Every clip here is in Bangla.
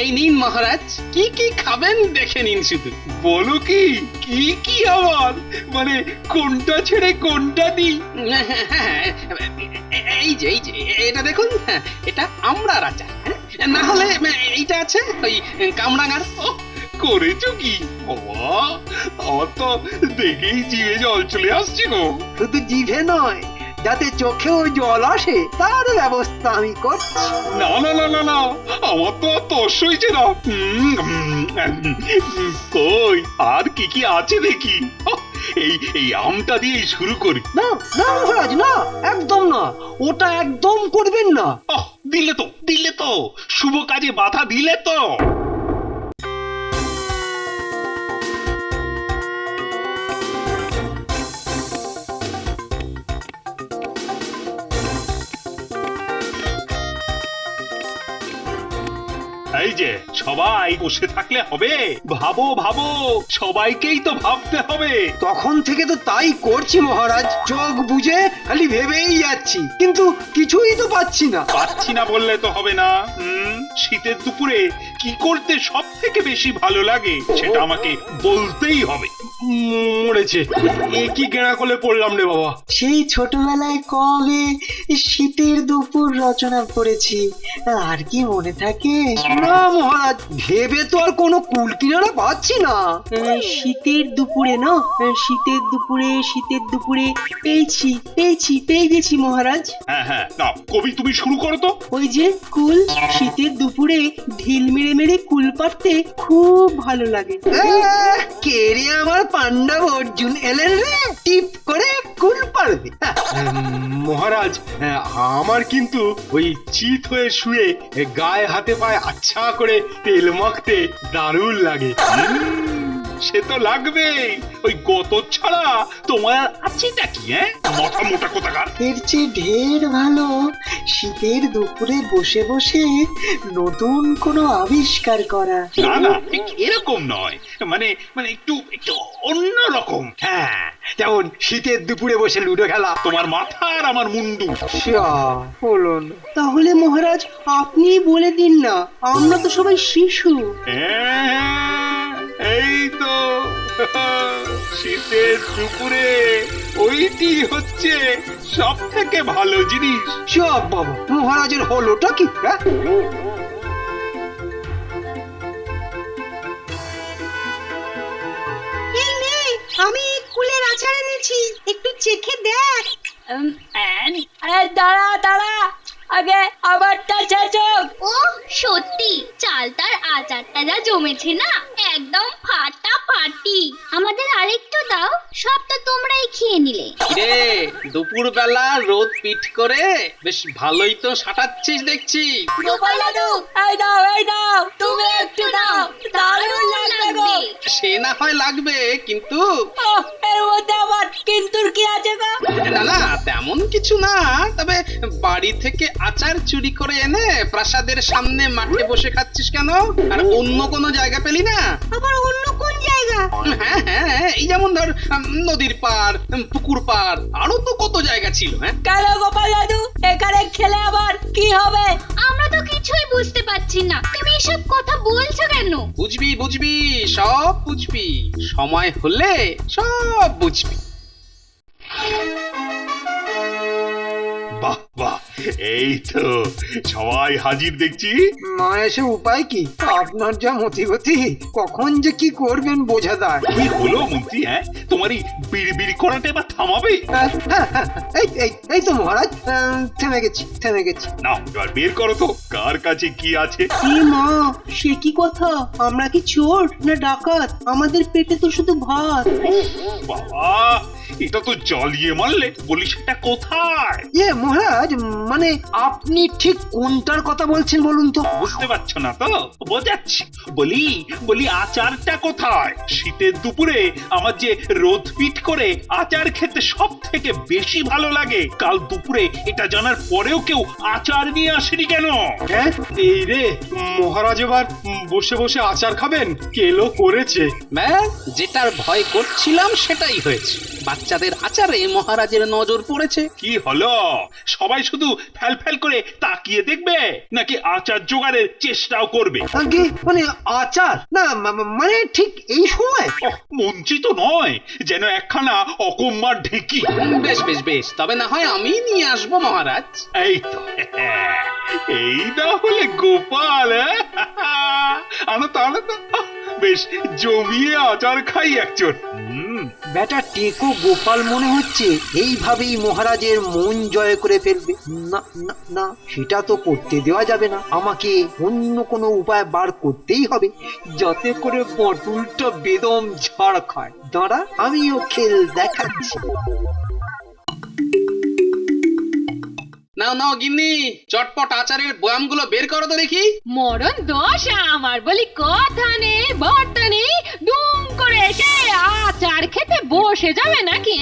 এই নিন মহারাজ, কি কি খাবেন দেখে নিন শুধু। বলো কি কি কি আবার মানে কোনটা ছেড়ে কোনটা দিই? এই যে এটা দেখুন, এটা আমড়ার আচার, না হলে এইটা আছে ওই কামরাঙার। ও, করেছো কি বাবা? আমার তো দেখেই জিভে জল চলে আসছে গো। শুধু জিভে নয়, যাতে চোখেও জল আসে তার ব্যবস্থা আমি করছি। না না না না না, আমার তো আর তর্স হয়েছে না। কই আর কি কি আছে দেখি। এই আমটা দিয়ে শুরু করি। না না মহারাজ, না, একদম না, ওটা একদম করবেন না। দিলে তো শুভ কাজে বাধা দিলে তো। এই যে সবাই বসে থাকলে হবে, ভাবো ভাবো, সবাইকেই তো ভাবতে হবে। তখন থেকে তো তাই করছি মহারাজ, চোখ বুঝে খালি ভেবেই যাচ্ছি, কিন্তু কিছুই তো পাচ্ছি না। পাচ্ছি না বললে তো হবে না। শীতের দুপুরে কি করতে সব থেকে বেশি ভালো লাগে সেটা আমাকে বলতেই হবে। মরেছে, এ কি গেঁড়া করলে পড়লাম রে বাবা। সেই ছোটবেলায় কবে শীতের দুপুর রচনা করেছি, আর কি মনে থাকে? না মহারাজ, ভেবে তো আর কোনো কুল কিনারা পাচ্ছি না। শীতের দুপুরে না, শীতের দুপুরে পেয়ে গেছি মহারাজ। হ্যাঁ, না কবি তুমি শুরু করো তো। ওই যে কুল, শীতের দুপুরে ঢিল মেরে মেরে কুল পাড়তে খুব ভালো লাগে। কে রে আমার পান্ডব অর্জুন এলেন রে, টিপ করে কুল পারবে। মহারাজ, আমার কিন্তু ওই চিত হয়ে শুয়ে গায়ে হাতে পায়ে আচ্ছা করে তেল মাখতে দারুণ লাগে। সে তো লাগবেই, ওই গত ছাড়া তোমার আছেটা কি? মাথা মোটা কোথাকার। এর চেয়ে ঢের ভালো শীতের দুপুরে বসে বসে নতুন কোনো আবিষ্কার করা। না ঠিক এরকম নয়, মানে মানে একটু একটু অন্য রকম। হ্যাঁ, যেমন শীতের দুপুরে বসে লুডো খেলা। তোমার মাথা আর আমার মুন্ডু। হলো না। তাহলে মহারাজ আপনি বলে দিন না, আমরা তো সবাই শিশু। হ্যাঁ, এই তো শীতের দুপুরে ওইটি হচ্ছে সব থেকে ভালো জিনিস। সব বাবা, মহারাজের হলোটা কি? এই নে, আমি কুলের আচার এনেছি, একটু চেখে দেখ। দাঁড়া, আগে আবারটা চেঁচো। ও সত্যি চালতার আচারটা যা জমেছে না, একদম ফাটাফাটি। আমাদের আরেকটু দাও, সব তো তোমরাই খেয়ে নিলে। রে দুপুর বেলা রোদ পিট করে বেশ ভালোই তো সাঁটাচ্ছিস দেখছি। গোপাল দাদু, এই দাও, তুমি একটু দাও, দারুণ লাগবে গো। সে না হয় লাগবে, কিন্তু এর মধ্যে আবার কিন্তুর কি আছে গো? না তেমন কিছু না, তবে বাড়ি থেকে আচার চুরি করে এনে প্রাসাদের সামনে মাঠে বসে খাচ্ছিস কেন? আর অন্য কোনো জায়গা পেলি না? আবার অন্য কোন জায়গা? হ্যাঁ, এই যেমন ধর নদীর পার, পুকুর পার, আরো তো কত জায়গা ছিল। কেন গোপাল দাদু, এখানে খেলে আবার কি হবে? আমরা তো কিছুই বুঝতে পারছি না, তুমি এসব কথা বলছো কেন? বুঝবি, সব বুঝবি, সময় হলে সব বুঝবি। বাহ বাহ, এই তো সবাই হাজির দেখছি। না এসে উপায় কি? আপনার যা মতিগতি, কখন যে কি করবেন বোঝা দায়। কি হলো মন্ত্রী? তোমার এই বিড়বিড় করাটা এবার থামাবে? এই তো মহারাজ, থেমে গেছি। না এবার বের করো তো, কার কাছে কি আছে। কি মা, সে কি কথা? আমরা কি চোর না ডাকাত? আমাদের পেটে তো শুধু ভাত। বাবা, এটা তো জ্বালিয়ে মারলে। বলি সেটা কোথায়? মহারাজ, মানে আপনি ঠিক কোনটার কথা বলছেন বলুন তো? বুঝতে পারছো না তো? বোঝাচ্ছি। বলি আচারটা কোথায়? শীতের দুপুরে আমার যে রোদ পিট করে আচার খেতে সব থেকে বেশি ভালো লাগে। কাল দুপুরে এটা জানার পরেও কেউ আচার নিয়ে আসেনি কেন? হ্যাঁ, এই রে, মহারাজ এবার বসে বসে আচার খাবেন? কেলো করেছে। যেটার ভয় করছিলাম সেটাই হয়েছে। বাচ্চাদের আচারে মহারাজের নজর পড়েছে। কি হলো? সবাই শুধু ফ্যাল করে তাকিয়ে দেখবে নাকি আচার জোগাড়ের চেষ্টাও করবে? আগে মানে আচার না মানে ঠিক এই সময় মন্ত্রী তো নয়, যেন একখানা অকম্মার ঢেঁকি। বেশ বেশ বেশ, তবে না হয় আমি নিয়ে আসবো মহারাজ। এই তো এই না হলে গোপাল, আনো তো আনো তো, বেশ জমিয়ে আচার খাই একজন। বেটা টেকো গোপাল মনে হচ্ছে এইভাবেই মহারাজের মন জয় করে ফেলবে। না না না, সেটা তো করতে দেওয়া যাবে না, আমাকে অন্য কোনো উপায় বার করতেই হবে যাতে করে বটুলটা বেদম ঝাড় খায়। দাঁড়া, আমিও খেল দেখাচ্ছি। নাও নাও গিন্নি, চটপট আচারের বয়ামগুলো বের করো তো দেখি। মরণ দোষ আমার, বলি কথা নেই বার্তা নেই, দুম করে এসে আচার খেতে বসে যাবে নাকি?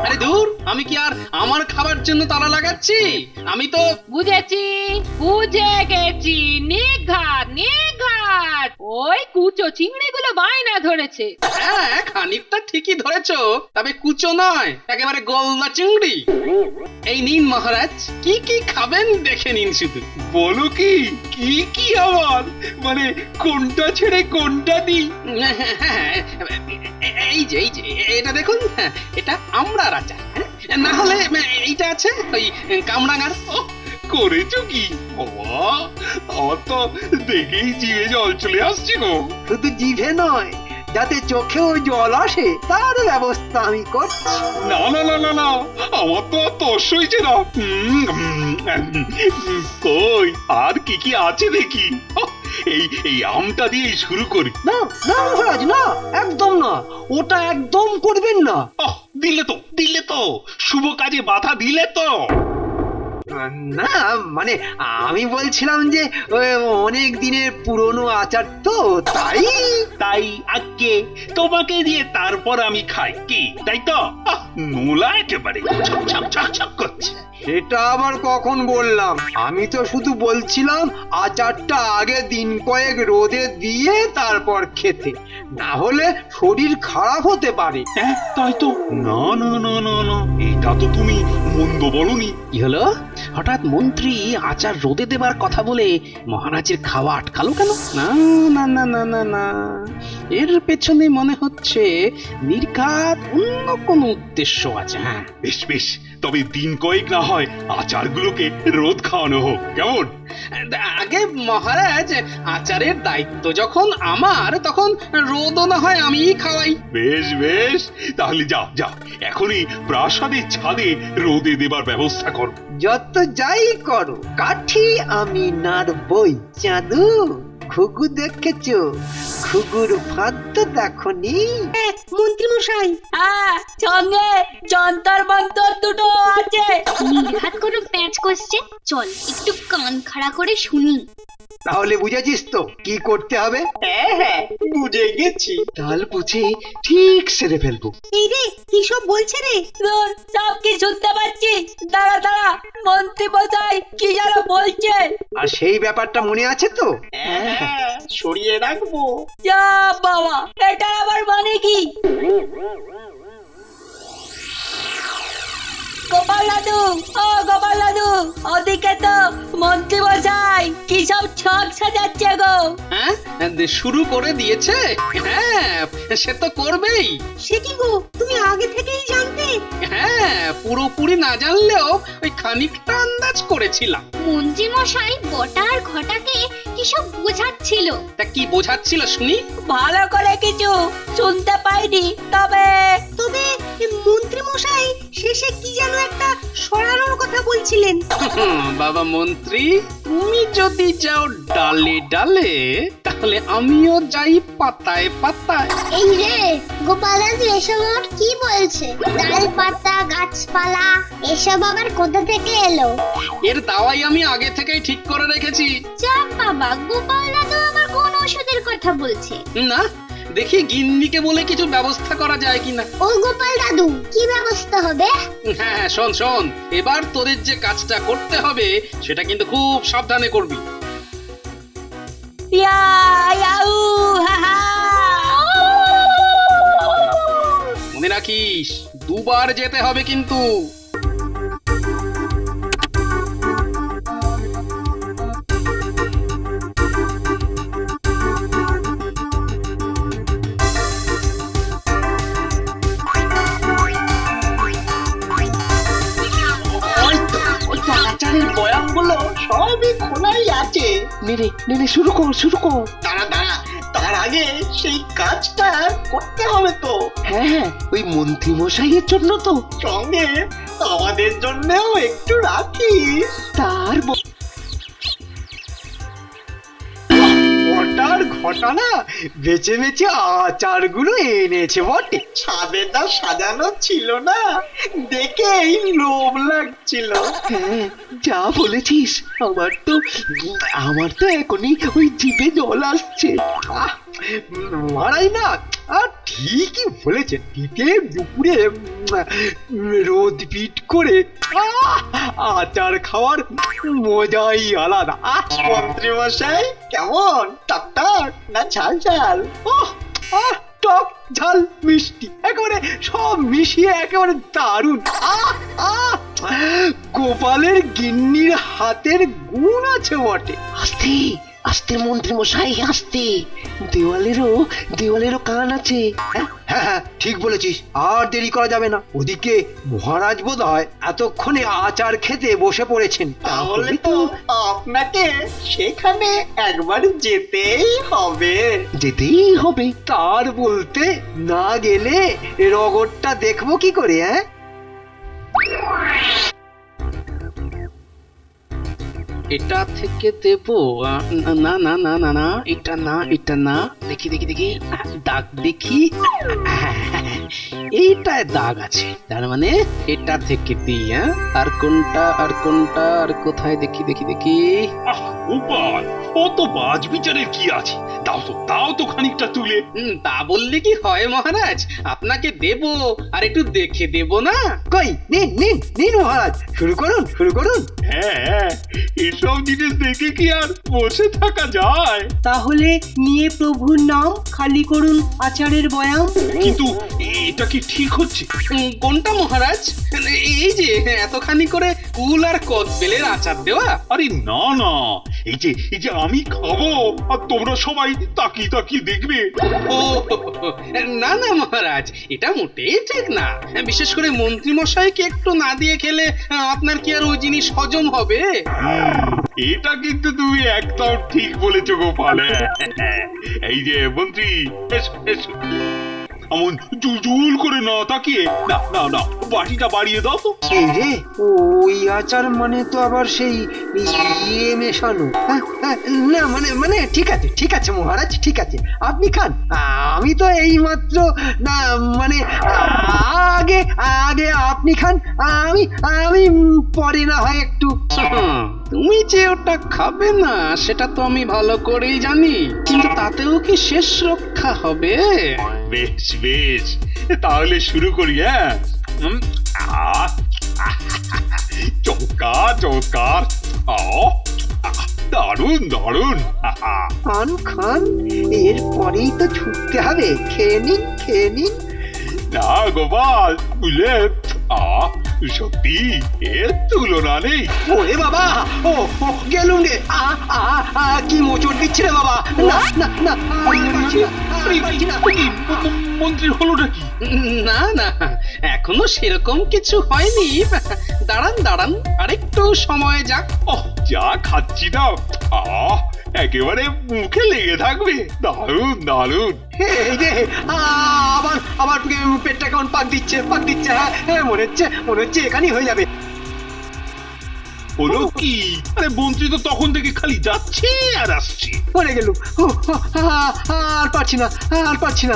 আরে দূর, আমি কি আর আমার খাবার জন্য তালা লাগাচ্ছি? আমি তো বুঝেছি, বুঝে গেছি, নিঘাত নিঘাত ওই কুচো চিংড়িগুলো বায়না ধরেছে। হ্যাঁ, খানিকটা ঠিকই ধরেছো, তবে কুচো নয়, একেবারে গোলদা চিংড়ি। এই নিন মহারাজ, কি কি খাবেন দেখে নিন শুধু। বলো কি কি কি আবার, মানে কোনটা ছেড়ে কোনটা দিই? এই যে এটা দেখুন, এটা আমড়ার আচার, না হলে এইটা আছে ওই কামরাঙার। করেছো কি বাবা, আমার তো দেখেই জিভে জল চলে আসছে গো। শুধু জিভে নয়, যাতে চোখেও জল আসে তার ব্যবস্থা আমি করছি। না না না না না, আমার তো আর তস হয়েছে না। কই আর কি কি আছে দেখি। এই আমটা দিয়ে শুরু করি। না না মহারাজ, না, একদম না, ওটা একদম করবেন না। দিলে তো শুভ কাজে বাধা দিলে তো। না মানে আমি বলছিলাম যে অনেক দিনের পুরনো আচার তো, তাই আগে তোমাকে দিয়ে তারপর আমি খাই, কি তাই তো? নোলা একেবারে ছক করছে। সেটা আবার কখন বললাম? আমি তো শুধু বলছিলাম আচারটা আগে দিন কয়েক রোদে দিয়ে তারপর খেতে, না হলে শরীর খারাপ হতে পারে। হ্যাঁ তাই তো। না না না না না, এটা তো তুমি মন্দ বলনি। কি হলো? হঠাৎ মন্ত্রী আচার রোদে দেবার কথা বলে মহারাজের খাওয়া আটকালো কেন? না না না না না না, এর পেছনে মনে হচ্ছে নির্ঘাত অন্য কোনো উদ্দেশ্য আছে। হ্যাঁ বেশ বেশ, তবে দিন কয়েক না হয় আচারগুলোকে রোদ খাওয়ানো হোক, কেমন? আগে মহারাজ, আচারের দায়িত্ব যখন আমার, তখন রোদও না হয় আমিই খাওয়াই। বেশ বেশ, তাহলে যাও যাও, এখনই প্রাসাদের ছাদে রোদে দেবার ব্যবস্থা করো। যত যাই করো, কাঠি আমি নাড়বই। চাঁদু, ঘুঘু দেখেছো? ঘুঘুর ফাঁদ তো দেখনি? মন্ত্রী মশাই, সঙ্গে যন্তর মন্তর দুটো আছে। নির্ঘাত কোনো প্যাঁচ কষছে, চল একটু কান খাড়া করে শুনি। তাহলে বুঝেছিস তো কি করতে হবে? হ্যাঁ বুঝে গেছি। তাল বুঝে ঠিক সেরে ফেলবো। এই রে, কি সব বলছে রে? তোর সব কি শুনতে পাচ্ছি? দাঁড়া দাঁড়া, মন্ত্রী মশাই কি যেন বলছে। আর সেই ব্যাপারটা মনে আছে তো? হ্যাঁ, সরিয়ে রাখবো। যা বাবা, এটা আবার মানে কি? গোপাল দাদু, ও গোপাল দাদু, ওদিকে তো মন্ত্রী মশাই কি সব ছক সাজাচ্ছে গো। হ্যাঁ, শুরু করে দিয়েছে। হ্যাঁ, সে তো করবেই। সে কি গো, তুমি আগে থেকেই জানতে? হ্যাঁ, পুরোপুরি না জানলেও ওই খানিকটা আন্দাজ করেছিলাম। মন্ত্রী মশাই বটা আর ঘটাকে কি সব বোঝাচ্ছিল। তা কি বোঝাচ্ছিল শুনি? ভালো করে কিছু শুনতে পাইনি, তবে মন্ত্রী মশাই শেষে কি যেন একটা সরানোর কথা বলছিলেন। বাবা মন্ত্রী, তুমি যদি যাও ডালে ডালে, তাহলে আমিও যাই পাতায় পাতায়। এই রে গোপাল দাদু, এসব আবার কি বলছে? ডাল পাতা গাছপালা এসব আবার কোথা থেকে এলো? এর দাওয়াই আমি আগে থেকেই ঠিক করে রেখেছি। যা বাবা, গোপাল দাদু আবার কোন ওষুধের কথা বলছে? না, দেখি গিন্নিকে বলে কিছু ব্যবস্থা করা যায় কিনা। ও গোপাল দাদু, কি ব্যবস্থা হবে? হ্যাঁ, শোন শোন, এবার তোদের যে কাজটা করতে হবে সেটা কিন্তু খুব সাবধানে করবি। ইয়া ইয়াউ হা হা। মনে রাখিস, দুবার যেতে হবে কিন্তু। নে শুরু কর দাঁড়া দাঁড়া, তার আগে সেই কাজটা করতে হবে তো। হ্যাঁ ওই মন্ত্রী মশাইয়ের জন্য তো সঙ্গে আমাদের জন্যও একটু রাখিস। তার ঘটার ঘটনা বেছে বেছে আচারগুলো এনেছে বটে। ছাদেটা সাজানো ছিল না, দেখেই লোভ লাগছিল। হ্যাঁ যা বলেছিস আমার তো এখনই ওই জিভে জল আসছে। মারাই না, ঠিকই বলেছে। শীতে দুপুরে রোদ পিট করে আচার খাওয়ার মজাই আলাদা। মন্ত্রী মশাই কেমন, টক না ঝাল ঝাল? টক ঝাল মিষ্টি একেবারে সব মিশিয়ে একেবারে দারুণ। গোপালের গিন্নির হাতের গুণ আছে বটে। আস্তে আস্তে মন্ত্রী মশাই আস্তে, দেওয়ালেরও কান আছে। হ্যাঁ হ্যাঁ ঠিক বলেছিস, আর দেরি করা যাবে না। ওদিকে মহারাজ বোধহয় এতক্ষণে আচার খেতে বসে পড়েছেন। তাহলে তো আপনাকে সেখানে একবার যেতেই হবে। যেতেই হবে। তার বলতে না গেলে রগরটা দেখবো কি করে? হ্যাঁ এটা থেকে দেব না না না না না এটা না দেখি দাগ দেখি, এইটায় দাগ আছে, তার মানে এটা থেকে দিই। হ্যাঁ আর কোনটা আর কোথায় দেখি আহ গোপাল, অত বাজ বিচারের কি আছে? দাও তো খানিকটা তুলে। তা বললে কি হয় মহারাজ, আপনাকে দেব আর একটু দেখে দেব না? কই নিন নিন নিন মহারাজ, শুরু করুন। হ্যাঁ, এসব জিনিস দেখে কি আর বসে থাকা যায়? তাহলে নিয়ে প্রভুর নাম খালি করুন আচারের বয়াম। কিন্তু এটা কি ঠিক হচ্ছে? কোনটা মহারাজ? এই যে এতখানি করে কুল আর কদবেলের আচার দেওয়া? আরে না না, এই যে আমি খাবো আর তোমরা সবাই তাকিয়ে দেখবে। ও না না মহারাজ, এটা মোটেই ঠিক না। বিশেষ করে মন্ত্রী মশাইকে একটু না দিয়ে খেলে আপনার কি আর ওই জিনিস হজম হবে? এটা কিন্তু তুমি একদম ঠিক বলেছো গোপাল। এই যে মন্ত্রী, এসো। এমন জুল করে না তাকিয়ে, না বাটিটা বাড়িয়ে দাও তো। এই রে, ওই আচার মানে তো আবার সেই ইয়ে মেশানো। না মানে ঠিক আছে মহারাজ, ঠিক আছে, আপনি খান। আমি তো এই মাত্র না মানে আগে আপনি খান, আমি পরে না হয় একটু। তুমি যে ওটা খাবে না সেটা তো আমি ভালো করেই জানি, কিন্তু তাতেও কি শেষ রক্ষা হবে? বেশ তাহলে শুরু করি। হ্যাঁ চমৎকার দারুন। খান এরপরেই তো ছুটতে হবে। খেয়ে নিন। না গোপাল, বুঝলে সত্যি এর তুলনা নেই। ওরে বাবা, ও গেলুম রে। কি মোচড় দিচ্ছে রে বাবা। না পারছি না। মন্ত্রীর হলোটা কি? না এখনো সেরকম কিছু হয়নি। দাঁড়ান আরেকটু সময় যাক। যা খাচ্ছি না, একেবারে মুখে লেগে থাকবে। দারুন। এই যে আবার পেটটা কেমন পাক দিচ্ছে। হ্যাঁ মনে হচ্ছে এখানেই হয়ে যাবে। হলো কি? আরে মন্ত্রী তো তখন থেকে খালি যাচ্ছে আর আসছে। পড়ে গেল। আর পারছি না।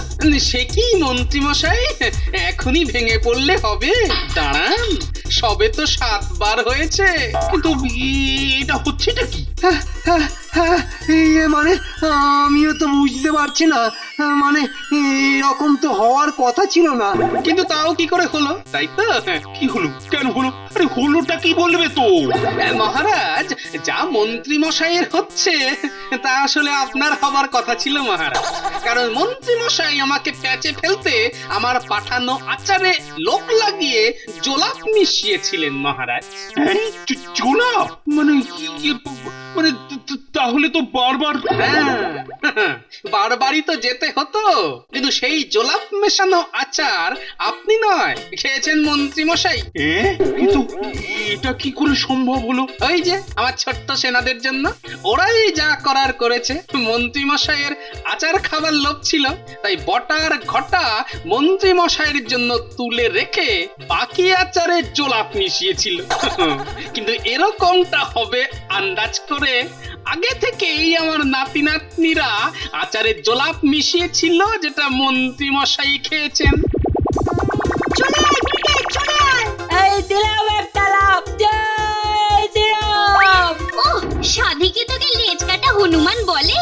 সে কি মন্ত্রী মশাই, এখনই ভেঙে পড়লে হবে? দাঁড়ান, সবে তো 7 বার হয়েছে। কিন্তু এটা হচ্ছেটা কি? মানে আমিও তো বুঝতে পারছি না। মানে এরকম তো হওয়ার কথা ছিল না। কিন্তু তাও কি করে হলো, তাই তো? কি হলো? কেন হলো? আরে হলোটা কি বলবে তো? মহারাজ, যা মন্ত্রী মশাইয়ের হচ্ছে তা আসলে আপনার হবার কথা ছিল মহারাজ। কারণ মন্ত্রী মশাই আমাকে প্যাচে ফেলতে আমার পাঠানো আচারে লোক লাগিয়ে জোলাপ মিশিয়েছিলেন মহারাজ। চোলা মানে তাহলে তো বারবারই তো যেতে হতো। কিন্তু সেই জোলাপ মেশানো আচার আপনি নয়, খেয়েছেন মন্ত্রী মশাই। কিন্তু এটা কি করে সম্ভব হলো? ওই যে আমার ছোট্ট সেনাদের জন্য ওরাই যা করার করেছে। মন্ত্রী মশাইয়ের আচার খাবার লোভ ছিল, তাই বটার ঘটা মন্ত্রী মশাইয়ের জন্য তুলে রেখে বাকি আচারে জোলাপ মিশিয়েছিল। কিন্তু এরকমটা হবে আন্দাজ করে আগে থেকেই আমার নাতি নাতনিরা আচারে জোলাপ মিশিয়েছিল, যেটা মন্ত্রী মশাই খেয়েছেন। এই দিলাম একটা লাভ, জয় শ্রীরাম। ওহ, সাধিকে তোকে লেজ কাটা হনুমান বলে?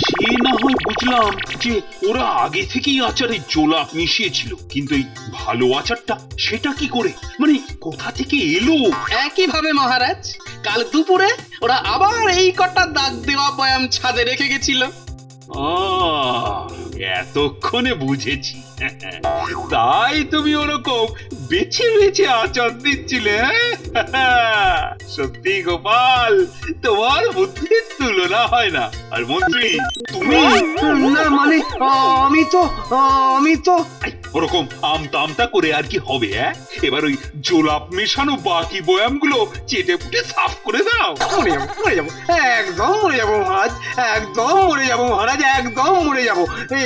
সে না হয় বুঝলাম যে ওরা আগে থেকেই আচারে জোলাপ মিশিয়েছিল, কিন্তু এই ভালো আচারটা সেটা কি করে, মানে কোথা থেকে এলো? একইভাবে মহারাজ কাল দুপুরে ওরা আবার এই কটা দাগ দেওয়া বয়াম ছাদে রেখে গেছিল। এতক্ষণে বুঝেছি। তাই তুমি ওরকম বেছে বেছে আচার দিচ্ছিলে, হ্যাঁ? সত্যি গোপাল, তোমার বুদ্ধির তুলনা হয় না। আর মন্ত্রী তুমি না মানে আমি তো এই, ওরকম আমতা করে আর কি হবে? এবার ওই জোলাপ মেশানো বাকি বয়ামগুলো চেটে পুটে সাফ করে দাও। মরে যাবো একদম মরে যাবো মহারাজ, একদম মরে যাবো মহারাজ, একদম মরে যাবো।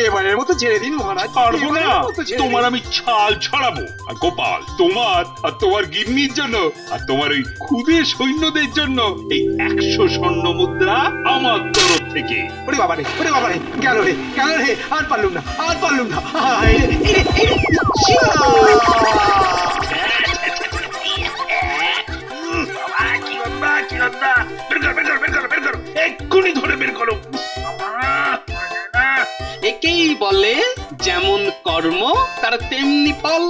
এবারের মতো ছেড়ে দিন মহারাজ, পারবো না, এবারের মতো ছেড়ে তোমার দিন। আমি ছাল ছড়াবো। আর গোপাল, তোমার আর তোমার গিন্নির জন্য আর তোমার ওই ক্ষুদে সৈন্যদের জন্য এই 100 স্বর্ণ মুদ্রা আমার তরফ থেকে। ওরে বাবা রে, গেল রে, আর পারলুম না। এক্ষুনি ধরে বের করো। একেই বলে যেমন কর্ম তার তেমনি ফল।